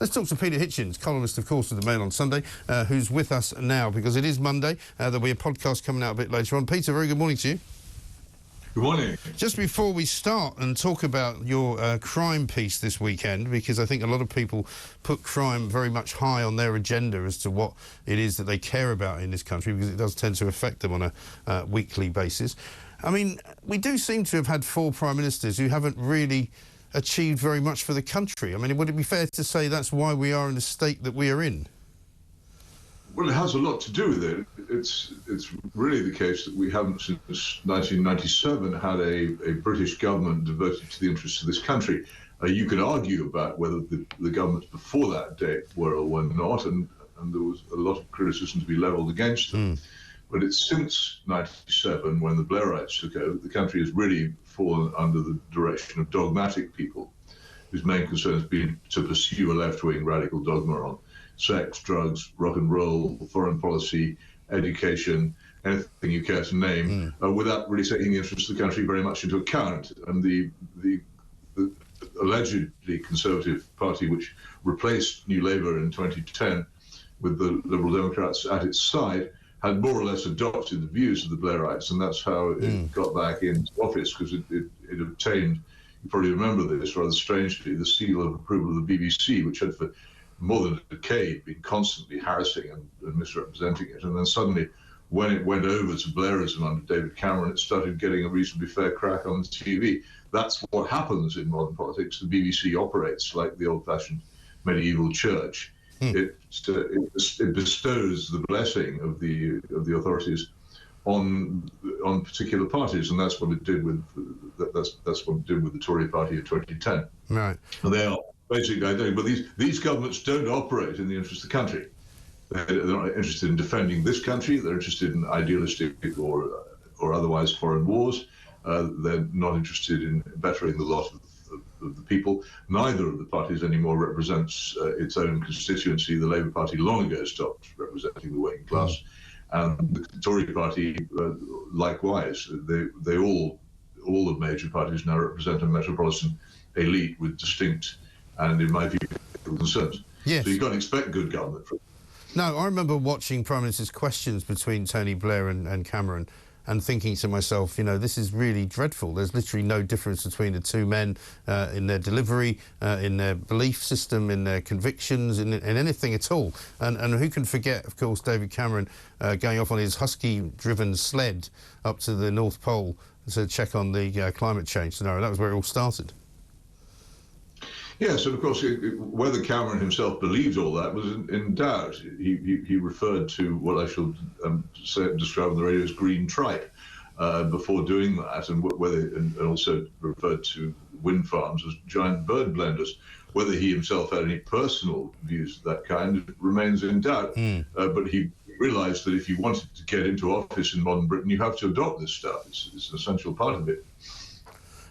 Let's talk to Peter Hitchens, columnist, of course, of the Mail on Sunday, who's with us now because it is Monday. There'll be a podcast coming out a bit later on. Peter, very good morning to you. Good morning. Just before we start and talk about your crime piece this weekend, because I think a lot of people put crime very much high on their agenda as to what it is that they care about in this country, because it does tend to affect them on a weekly basis. I mean, we do seem to have had 4 prime ministers who haven't really achieved very much for the country. I mean, would it be fair to say that's why we are in the state that we are in? Well, it has a lot to do with it. It's really the case that we haven't since 1997 had a British government devoted to the interests of this country. You can argue about whether the governments before that date were or were not, and there was a lot of criticism to be levelled against them. But it's since 97, when the Blairites took over, the country has really fallen under the direction of dogmatic people, whose main concern has been to pursue a left-wing radical dogma on sex, drugs, rock and roll, foreign policy, education, anything you care to name, without really taking the interests of the country very much into account. And the allegedly Conservative Party, which replaced New Labour in 2010 with the Liberal Democrats at its side, had more or less adopted the views of the Blairites, and that's how it got back into office, because it obtained, you probably remember this rather strangely, the seal of approval of the BBC, which had for more than a decade been constantly harassing and misrepresenting it. And then suddenly, when it went over to Blairism under David Cameron, it started getting a reasonably fair crack on the TV. That's what happens in modern politics. The BBC operates like the old-fashioned medieval church. It bestows the blessing of the authorities on particular parties, and that's what it did with that's what it did with the Tory party in 2010. Right. And they are basically identical, but these governments don't operate in the interest of the country. They're not interested in defending this country. They're interested in idealistic or otherwise foreign wars. They're not interested in bettering the lot of the people. Neither of the parties anymore represents its own constituency. The Labour Party long ago stopped representing the working class, and the Tory party likewise. They all the major parties now represent a metropolitan elite with distinct and, in my view, concerns. Yes. So you can't expect good government from. No, I remember watching Prime Minister's questions between Tony Blair and Cameron, and thinking to myself, you know, this is really dreadful. There's literally no difference between the two men in their delivery, in their belief system, in their convictions, in anything at all. And who can forget, of course, David Cameron going off on his husky-driven sled up to the North Pole to check on the climate change scenario. That was where it all started. Yes, and of course, whether Cameron himself believed all that was in doubt. He referred to what I shall describe on the radio as green tripe before doing that, and also referred to wind farms as giant bird blenders. Whether he himself had any personal views of that kind remains in doubt. But he realised that if you wanted to get into office in modern Britain, you have to adopt this stuff. It's an essential part of it.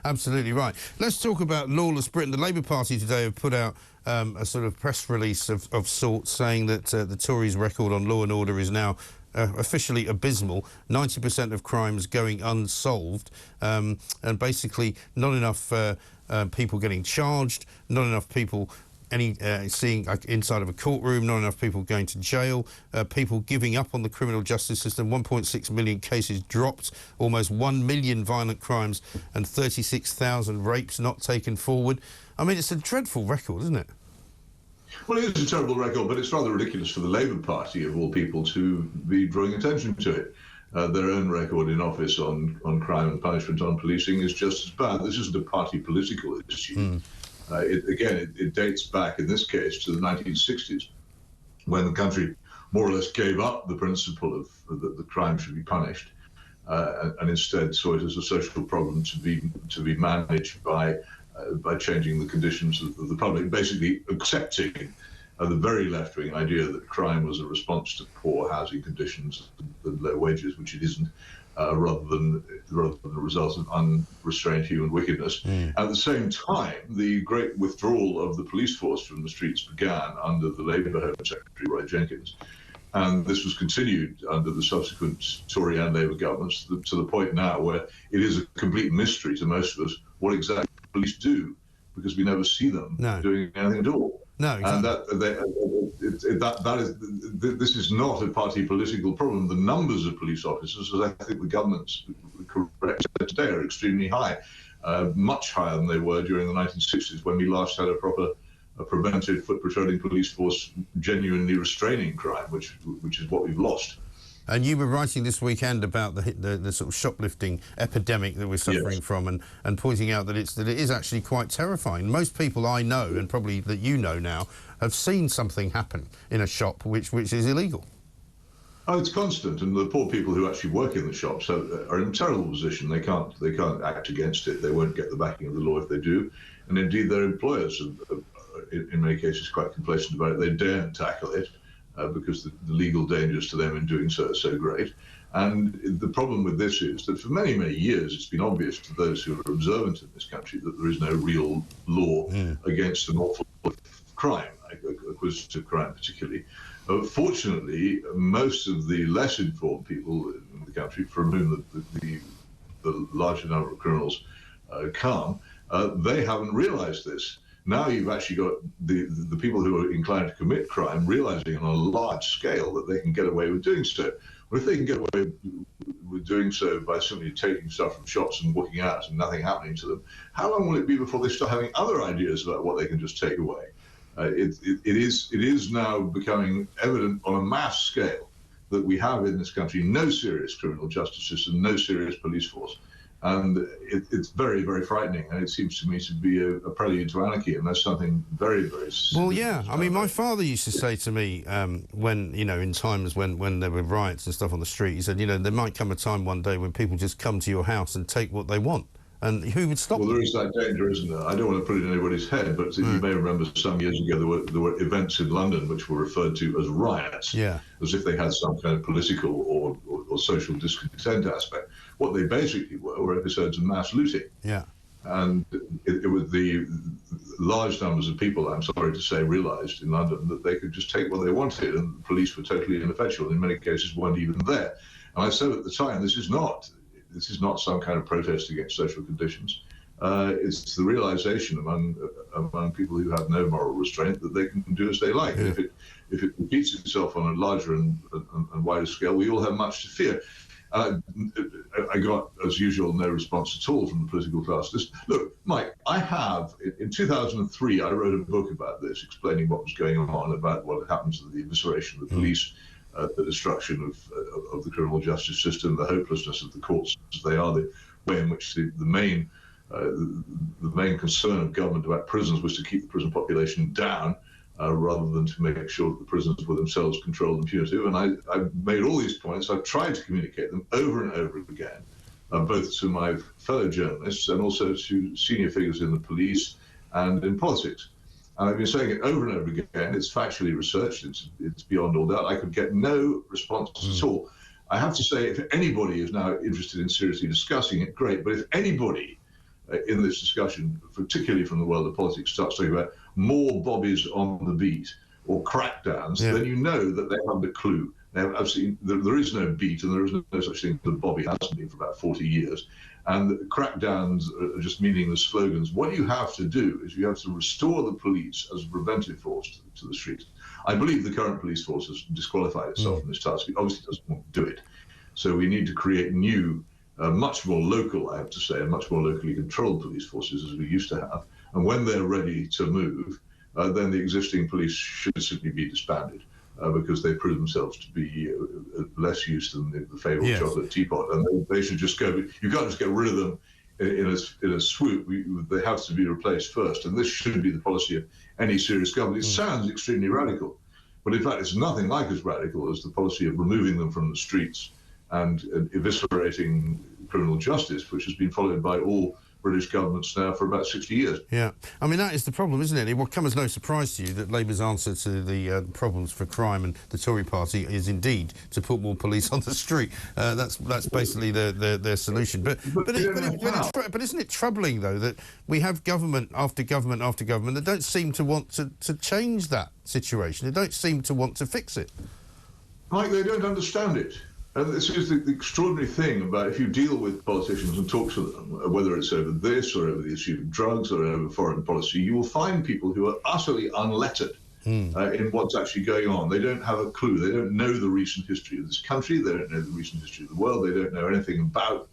Absolutely right. Let's talk about lawless Britain. The Labour Party today have put out a sort of press release of sorts saying that the Tories' record on law and order is now officially abysmal. 90% of crimes going unsolved, and basically not enough people getting charged, not enough people seeing inside of a courtroom, not enough people going to jail, people giving up on the criminal justice system, 1.6 million cases dropped, almost 1 million violent crimes and 36,000 rapes not taken forward. I mean, it's a dreadful record, isn't it? Well, it is a terrible record, but it's rather ridiculous for the Labour Party, of all people, to be drawing attention to it. Their own record in office on crime and punishment, on policing, is just as bad. This isn't a party political issue. It dates back, in this case, to the 1960s, when the country more or less gave up the principle of that the crime should be punished, and instead saw it as a social problem to be managed by changing the conditions of the public, basically accepting the very left-wing idea that crime was a response to poor housing conditions and low wages, which it isn't. Rather than a result of unrestrained human wickedness. At the same time, the great withdrawal of the police force from the streets began under the Labour Home Secretary, Roy Jenkins, and this was continued under the subsequent Tory and Labour governments to the point now where it is a complete mystery to most of us what exactly police do, because we never see them doing anything at all. No, exactly. And this is not a party political problem. The numbers of police officers, as I think the government's correct today, are extremely high, much higher than they were during the 1960s when we last had a preventive foot patrolling police force genuinely restraining crime, which is what we've lost. And you were writing this weekend about the sort of shoplifting epidemic that we're suffering from, and pointing out that it is actually quite terrifying. Most people I know, and probably that you know now, have seen something happen in a shop which is illegal. Oh, it's constant, and the poor people who actually work in the shops are in a terrible position. They can't act against it. They won't get the backing of the law if they do, and indeed their employers are in many cases quite complacent about it. They daren't tackle it. Because the legal dangers to them in doing so are so great. And the problem with this is that for many, many years, it's been obvious to those who are observant in this country that there is no real law against an awful lot of crime, acquisitive crime particularly. Fortunately, most of the less informed people in the country, from whom the larger number of criminals come, they haven't realized this. Now you've actually got the people who are inclined to commit crime realizing on a large scale that they can get away with doing so. Well, if they can get away with doing so by simply taking stuff from shops and walking out and nothing happening to them, how long will it be before they start having other ideas about what they can just take away? It is now becoming evident on a mass scale that we have in this country no serious criminal justice system, no serious police force. And it's very, very frightening, and it seems to me to be a prelude to anarchy, and that's something very, very... Well, yeah. I mean, my father used to say to me when, in times when there were riots and stuff on the street, he said, there might come a time one day when people just come to your house and take what they want. And who would stop them? Well, there is that danger, isn't there? I don't want to put it in anybody's head, but you may remember some years ago there were events in London which were referred to as riots, as if they had some kind of political or social discontent aspect. What they basically were episodes of mass looting. Yeah. And it was the large numbers of people, I'm sorry to say, realised in London that they could just take what they wanted, and the police were totally ineffectual. In many cases, weren't even there. And I said at the time, this is not some kind of protest against social conditions. It's the realization among people who have no moral restraint that they can do as they like. And if it repeats itself on a larger and wider scale, we all have much to fear. I got, as usual, no response at all from the political class. Look, Mike, in 2003, I wrote a book about this, explaining what was going on, about what happens to the evisceration of the police, the destruction of the criminal justice system, the hopelessness of the courts as they are, the way in which the main concern of government about prisons was to keep the prison population down, rather than to make sure that the prisons were themselves controlled and punitive. And I made all these points. I've tried to communicate them over and over again, both to my fellow journalists and also to senior figures in the police and in politics. And I've been saying it over and over again. It's factually researched. It's beyond all doubt. I could get no response at all. I have to say, if anybody is now interested in seriously discussing it, great. But if anybody in this discussion, particularly from the world of politics, starts talking about more bobbies on the beat or crackdowns, then you know that they haven't a clue. They have absolutely, there is no beat, and there is no such thing as a bobby. Hasn't been for about 40 years. And the crackdowns are just meaningless slogans. What you have to do is you have to restore the police as a preventive force to the streets. I believe the current police force has disqualified itself from this task. It obviously doesn't want to do it. So we need to create new, much more local, I have to say, and much more locally controlled police forces as we used to have. And when they're ready to move, then the existing police should simply be disbanded. Because they prove themselves to be less use than the fabled chocolate teapot, and they should just go. You can't just get rid of them in a swoop. They have to be replaced first, and this should be the policy of any serious government. It sounds extremely radical, but in fact, it's nothing like as radical as the policy of removing them from the streets and eviscerating criminal justice, which has been followed by all British governments now for about 60 years. Yeah, I mean, that is the problem, isn't it? It will come as no surprise to you that Labour's answer to the problems for crime and the Tory party is indeed to put more police on the street. That's basically their solution. But isn't it troubling, though, that we have government after government after government that don't seem to want to change that situation? They don't seem to want to fix it. Mike, they don't understand it. And this is the extraordinary thing about if you deal with politicians and talk to them, whether it's over this or over the issue of drugs or over foreign policy, you will find people who are utterly unlettered in what's actually going on. They don't have a clue. They don't know the recent history of this country. They don't know the recent history of the world. They don't know anything about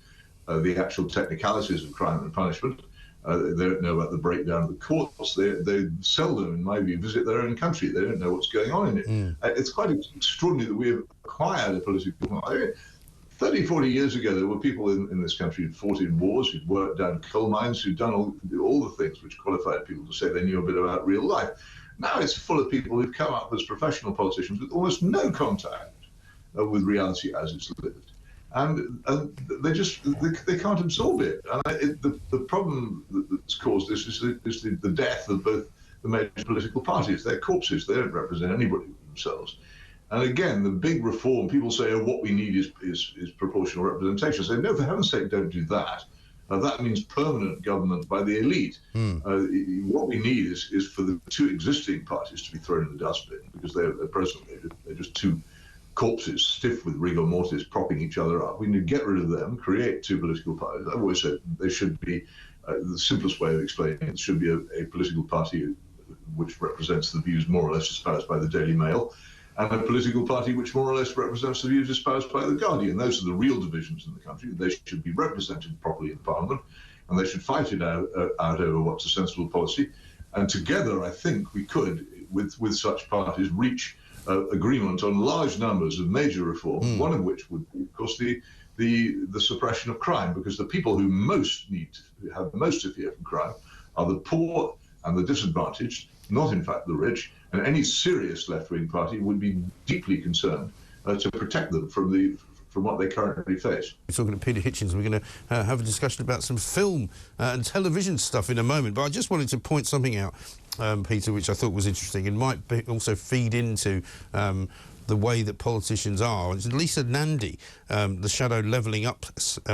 the actual technicalities of crime and punishment. They don't know about the breakdown of the courts. They seldom, in my view, visit their own country. They don't know what's going on in it. It's quite extraordinary that we have acquired a political... 30, 40 years ago, there were people in this country who'd fought in wars, who'd worked down coal mines, who'd done all the things which qualified people to say they knew a bit about real life. Now it's full of people who've come up as professional politicians with almost no contact with reality as it's lived. And they can't absorb it. And the problem that's caused this is the death of both the major political parties. They're corpses. They don't represent anybody themselves. And again, the big reform, people say, oh, what we need is proportional representation. I say, no, for heaven's sake, don't do that. That means permanent government by the elite. What we need is for the two existing parties to be thrown in the dustbin, because they're presently they're just two corpses, stiff with rigor mortis, propping each other up. We need to get rid of them, create two political parties. I've always said they should be, the simplest way of explaining it, should be a political party which represents the views more or less espoused by the Daily Mail, and a political party which more or less represents the views espoused by the Guardian. Those are the real divisions in the country. They should be represented properly in Parliament, and they should fight it out over what's a sensible policy. And together, I think we could, with such parties, reach agreement on large numbers of major reforms, one of which would be, of course, the suppression of crime, because the people who have most to fear from crime are the poor and the disadvantaged, not in fact the rich. And any serious left-wing party would be deeply concerned to protect them from what they currently face. We're talking to Peter Hitchens. We're going to have a discussion about some film and television stuff in a moment. But I just wanted to point something out, Peter, which I thought was interesting and might also feed into the way that politicians are. It's Lisa Nandy, the shadow levelling up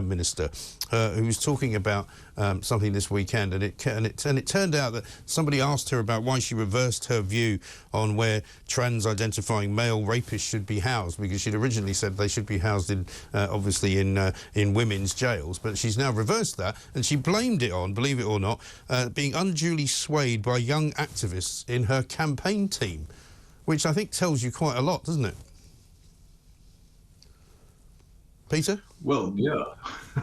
minister, who was talking about something this weekend, and it turned out that somebody asked her about why she reversed her view on where trans-identifying male rapists should be housed, because she'd originally said they should be housed in, obviously, in women's jails, but she's now reversed that, and she blamed it on, believe it or not, being unduly swayed by young activists in her campaign team, which I think tells you quite a lot, doesn't it? Peter? Well, yeah.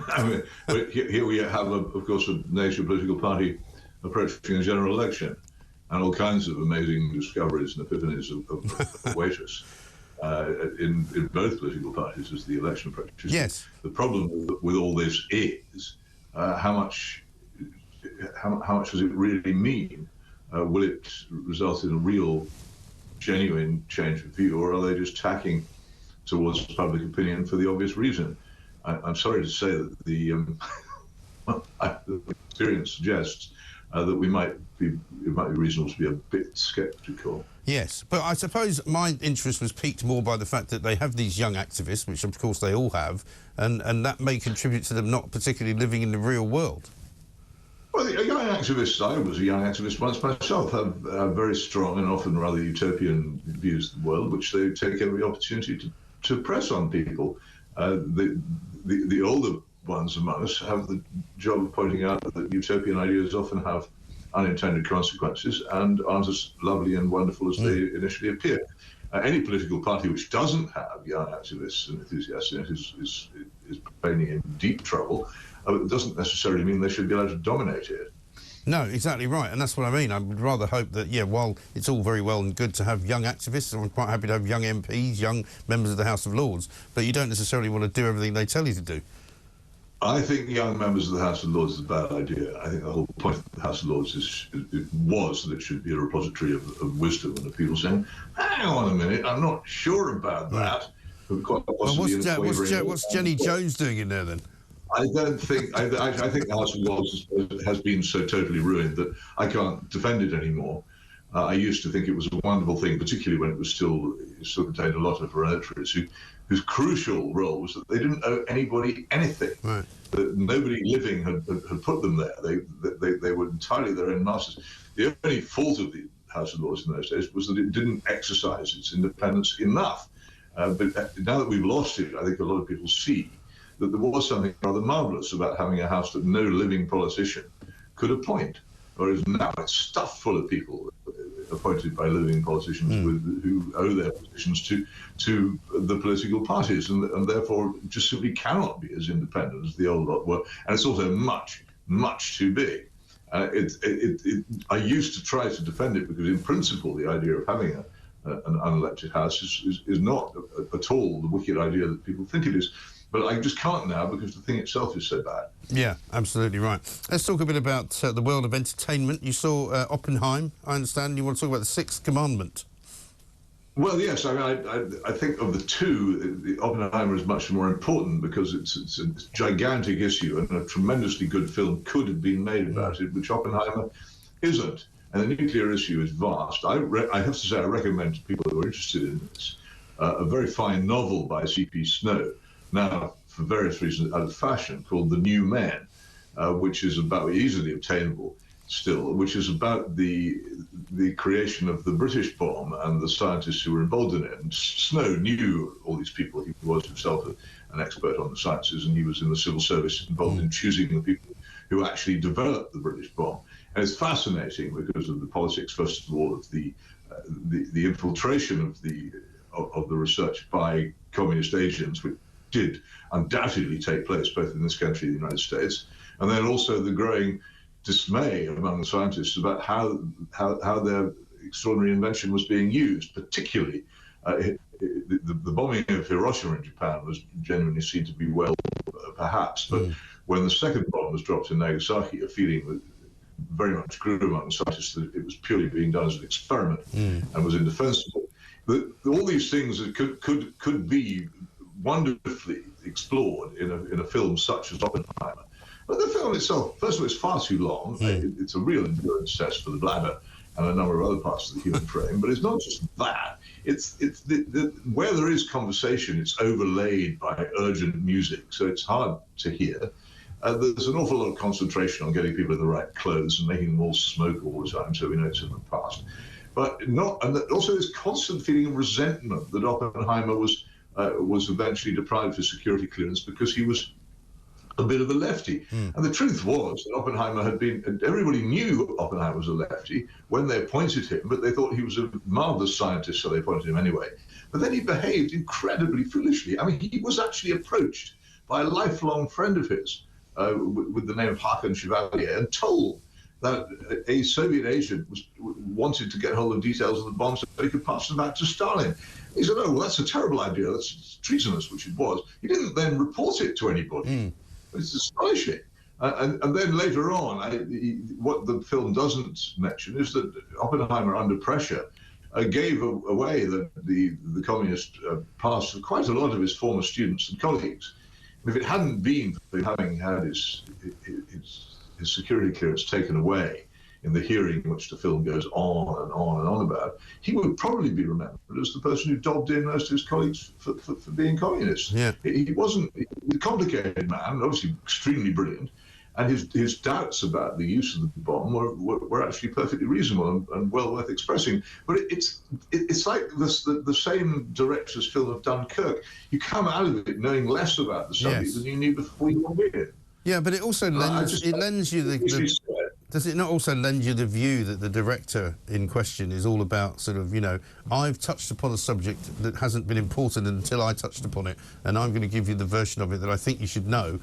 I mean, here we have, of course, a major political party approaching a general election, and all kinds of amazing discoveries and epiphanies of waiters in both political parties as the election approaches. Yes. The problem with all this is how much does it really mean? Will it result in a real, genuine change of view, or are they just tacking towards public opinion for the obvious reason? I'm sorry to say that the experience suggests that it might be reasonable to be a bit sceptical. Yes, but I suppose my interest was piqued more by the fact that they have these young activists, which of course they all have, and that may contribute to them not particularly living in the real world. Well, young activists, I was a young activist once myself, have very strong and often rather utopian views of the world, which they take every opportunity to press on people. The older ones among us have the job of pointing out that utopian ideas often have unintended consequences and aren't as lovely and wonderful as they initially appear. Any political party which doesn't have young activists and enthusiasts in it is plainly in deep trouble. It doesn't necessarily mean they should be allowed to dominate it. No, exactly right, and that's what I mean. I would rather hope that, yeah, while it's all very well and good to have young activists, and I'm quite happy to have young MPs, young members of the House of Lords, but you don't necessarily want to do everything they tell you to do. I think young members of the House of Lords is a bad idea. I think the whole point of the House of Lords was that it should be a repository of wisdom and of people saying, hang on a minute, I'm not sure about that. Quite possibly what's Jenny Jones doing in there then? I don't think. I think the House of Lords has been so totally ruined that I can't defend it anymore. I used to think it was a wonderful thing, particularly when it still contained a lot of hereditaries whose crucial role was that they didn't owe anybody anything. Right. That nobody living had put them there. They were entirely their own masters. The only fault of the House of Lords in those days was that it didn't exercise its independence enough. But now that we've lost it, I think a lot of people see that there was something rather marvellous about having a house that no living politician could appoint, whereas now it's stuffed full of people appointed by living politicians who owe their positions to the political parties, and therefore just simply cannot be as independent as the old lot were. And it's also much, much too big. I used to try to defend it because, in principle, the idea of having an unelected house is not at all the wicked idea that people think it is. But I just can't now because the thing itself is so bad. Yeah, absolutely right. Let's talk a bit about the world of entertainment. You saw Oppenheimer, I understand. You want to talk about the Sixth Commandment. Well, yes. I mean, I think of the two, the Oppenheimer is much more important because it's a gigantic issue, and a tremendously good film could have been made about it, which Oppenheimer isn't. And the nuclear issue is vast. I have to say I recommend to people who are interested in this a very fine novel by C.P. Snow, now for various reasons out of fashion, called The New Men, which is about, easily obtainable still, which is about the creation of the British bomb and the scientists who were involved in it. And Snow knew all these people. He was himself an expert on the sciences, and he was in the civil service involved in choosing the people who actually developed the British bomb. And it's fascinating because of the politics, first of all, of the infiltration of the research by communist agents, which did undoubtedly take place both in this country and the United States, and then also the growing dismay among the scientists about how their extraordinary invention was being used. Particularly, the bombing of Hiroshima in Japan was genuinely seen to be well, perhaps, but when the second bomb was dropped in Nagasaki, a feeling that very much grew among scientists that it was purely being done as an experiment and was indefensible. All these things could be wonderfully explored in a film such as Oppenheimer. But the film itself, first of all, it's far too long. It's a real endurance test for the bladder and a number of other parts of the human frame. But it's not just that. It's where there is conversation, it's overlaid by urgent music, so it's hard to hear. There's an awful lot of concentration on getting people in the right clothes and making them all smoke all the time, so we know it's in the past. But also this constant feeling of resentment that Oppenheimer was eventually deprived of security clearance because he was a bit of a lefty. And the truth was that Oppenheimer everybody knew Oppenheimer was a lefty when they appointed him, but they thought he was a marvelous scientist, so they appointed him anyway. But then he behaved incredibly foolishly. I mean, he was actually approached by a lifelong friend of his with the name of Hakan Chevalier and told that a Soviet agent wanted to get hold of details of the bomb so he could pass them back to Stalin. He said, oh, well, that's a terrible idea. That's treasonous, which it was. He didn't then report it to anybody. It's astonishing. And then later on, what the film doesn't mention is that Oppenheimer, under pressure, gave away the communist past of quite a lot of his former students and colleagues. If it hadn't been for him having had his security clearance taken away in the hearing in which the film goes on and on and on about, he would probably be remembered as the person who dobbed in most of his colleagues for being communists. Yeah. He wasn't a complicated man, obviously extremely brilliant, and his doubts about the use of the bomb were actually perfectly reasonable and well worth expressing. But it's like the same director's film of Dunkirk. You come out of it knowing less about the subject than you knew before you went in. Yeah, but it also lends you the does it not also lend you the view that the director in question is all about sort of, I've touched upon a subject that hasn't been important until I touched upon it, and I'm going to give you the version of it that I think you should know,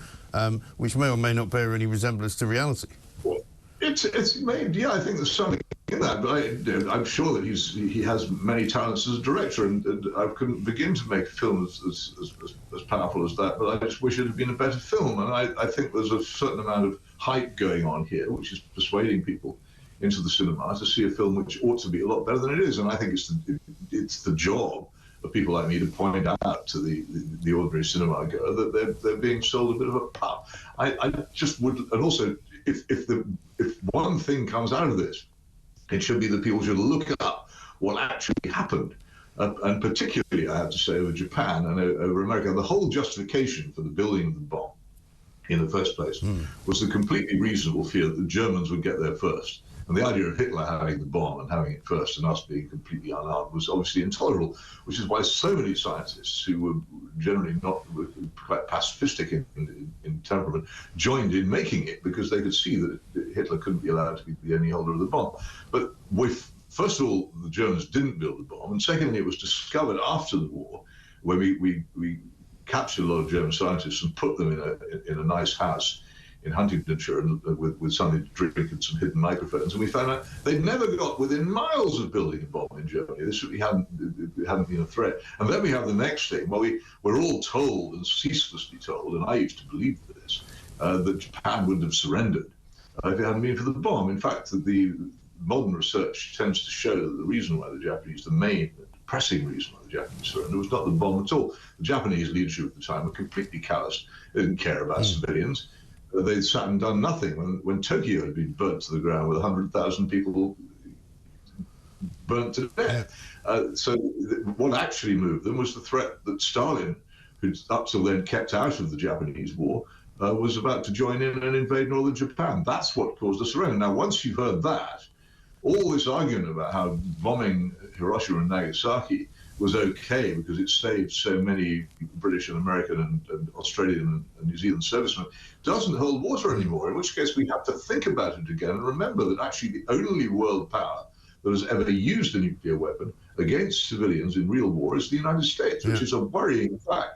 which may or may not bear any resemblance to reality. Well, it's made, I think there's something in that, but I'm sure that he has many talents as a director, and I couldn't begin to make a film as powerful as that, but I just wish it had been a better film, and I think there's a certain amount of hype going on here, which is persuading people into the cinema to see a film which ought to be a lot better than it is. And I think it's the job of people like me to point out to the ordinary cinema goer that they're being sold a bit of a pup. I just would, and also if one thing comes out of this, it should be that people should look up what actually happened. And particularly, I have to say, over Japan and over America, the whole justification for the building of the bomb in the first place was the completely reasonable fear that the Germans would get there first. And the idea of Hitler having the bomb and having it first and us being completely unarmed was obviously intolerable, which is why so many scientists who were generally not quite pacifistic in temperament joined in making it, because they could see that Hitler couldn't be allowed to be the only holder of the bomb. But first of all, the Germans didn't build the bomb, and secondly, it was discovered after the war, when we captured a lot of German scientists and put them in a nice house in Huntingdonshire and with something to drink and some hidden microphones, and we found out they'd never got within miles of building a bomb in Germany. This hadn't been a threat. And then we have the next thing. Well, we're all told, and ceaselessly told, and I used to believe this, that Japan wouldn't have surrendered if it hadn't been for the bomb. In fact, the modern research tends to show that the reason why the main pressing reason why the Japanese surrendered was not the bomb at all. The Japanese leadership at the time were completely calloused. They didn't care about civilians. They'd sat and done nothing when Tokyo had been burnt to the ground with 100,000 people burnt to death. So what actually moved them was the threat that Stalin, who'd up till then kept out of the Japanese war, was about to join in and invade northern Japan. That's what caused the surrender. Now, once you've heard that, all this argument about how bombing Hiroshima and Nagasaki was okay because it saved so many British and American and Australian and New Zealand servicemen doesn't hold water anymore, in which case we have to think about it again and remember that actually the only world power that has ever used a nuclear weapon against civilians in real war is the United States, which is a worrying fact.